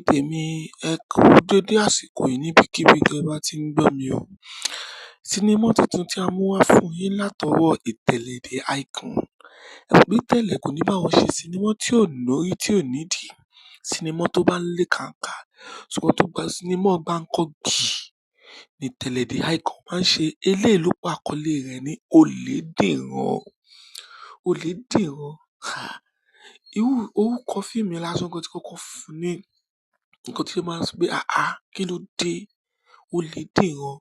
tèmi, ẹ kú dédé àsìkò yìí níbikíbi tí ẹ bá ti ń gbọ́ mi o. Sinimá tuntun tí a mú wá fún yín látọwọ́ Ìtẹ̀lẹ̀ The Icon. Ẹ mọ̀ pé Ìtẹ̀lẹ̀ kò ní bá wọn ṣe sinimá tí ò lórí tí ò nídìí. Sinimá tó bá ń lé kàǹkà. Ṣùgbọ́n tó gba sinimá gbáǹkọ́gbì ní Ìtẹ̀lẹ̀ The Icon máa ń ṣe. Eléyìí ló pa àkọlé rẹ̀ ní Olèdìran. Olèdìran. Irú orúkọ fíìmù yẹn lásán kan tí kọ́kọ́ fún ní nǹkan tí ó máa ń sọ pé kí ló dé Olèdìran,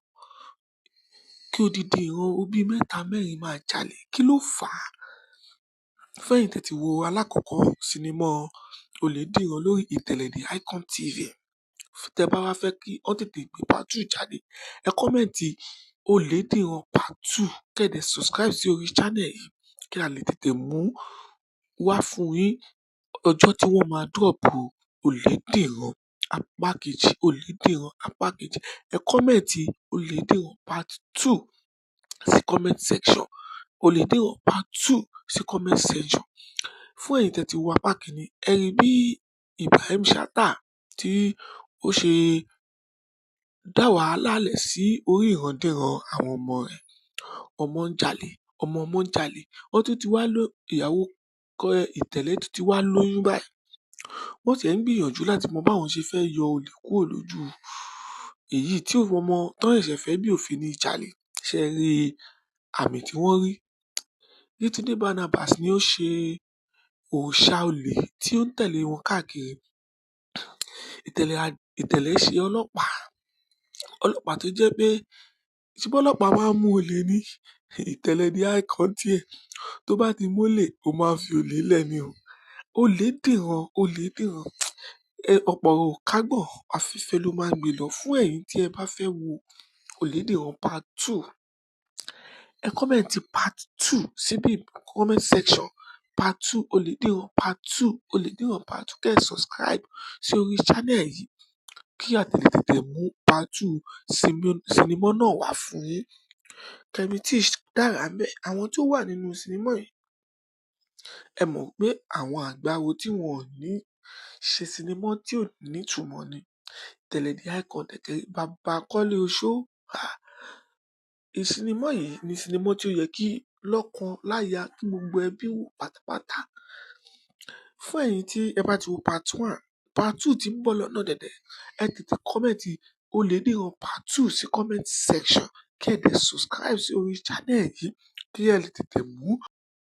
kí odidi ìran òbí mẹ́ta mẹ́rin máa jalè, kí ló fà á? Fẹ́yìn tẹ́ ti wo alákọ̀ọ́kọ́ sinimá Olèdìran lórí Ìtẹ̀lẹ̀ The Icon TV. Tẹ́ bá wá fẹ́ kí wọ́n tètè gbé part 2 jáde, ẹ kọ́mẹ̀ntì Olèdìran part 2 kẹ́dẹ̀ subscribe sí orí channel yìí kí a lè tètè mú wá fún yín ọjọ́ tí wọ́n máa drop Olèdìran apá kejì. Olèdìran apá kejì. Ẹ kọ́mẹ̀ntì Olèdìran part 2 sí comment section. Olèdìran part 2 sí comment section. Fún ẹ̀yin tẹ́ ti wo apá kìíní, ẹ rí bí Ibrahim Chatta tí ó ṣe dá wàhálà lẹ̀ sí orí ìrandíran àwọn ọmọ rẹ̀. Ọmọ ń jalè, ọmọ ń jalè. Wọ́n tún ti wá ìyàwó Ìtẹ̀lẹ̀ tún ti wá lóyún báyìí. Wọ́n sì ń gbìyànjú láti mọ báwọn ṣe fẹ́ yọ olè kúrò lójú èyí tí ọmọ tán ṣẹ̀ṣẹ̀ fẹ́ bí òfin ní jalè. Ṣé ẹ rí àmì tí wọ́n rí? Yetunde Barnabas ni ó ṣe òòṣà olè tí ó ń tẹ̀lé wọn káàkiri. Ìtẹ̀lẹ̀ ṣe ọlọ́pàá. Ọlọ́pàá tó jẹ́ pé ṣé ọlọ́pàá máa ń mú olè ní Ìtẹ̀lẹ̀ The Icon tiẹ̀. Tó bá ti mú olè, ó máa ń fi olè lẹ̀ ni o. Olèdìran, Olèdìran. Ọ̀pọ̀ ò kágbọ̀n, afẹ́fẹ́ ló máa ń gbé lọ. Fún ẹ̀yin tí ẹ bá fẹ́ wo Olèdìran part 2, ẹ kọ́mẹ̀ntì part 2 síbí comment section. Part 2 Olèdìran part 2 Olèdìran part 2 kẹ́ ẹ subscribe sí orí channel yìí kí a lè tètè mú part 2 sinimá náà wá fún yín. Kẹ́mi tí dára mẹ́ àwọn tó wà nínú sinimá yìí. Ẹ mọ̀ pé àwọn àgbáwo tí wọn ò ní ṣe sinimá tí ò ní ìtumọ̀ ni. Ìtẹ̀lẹ̀ The Icon tẹ̀tẹ̀ bàbá Kọ́lé Oṣó. Sinimá yìí ni sinimá tí ó yẹ kí lọ́kàn láya kí gbogbo ẹbí wò pátápátá. Fún ẹ̀yin tí ẹ bá ti wo part 1, part 2 tí ń bọ̀ lọ́nà dẹ̀dẹ̀, ẹ tètè kọ́mẹ̀ntì Olèdìran part 2 sí comment section kí ẹ dẹ̀ subscribe sí orí channel yìí kí ẹ lè tètè mú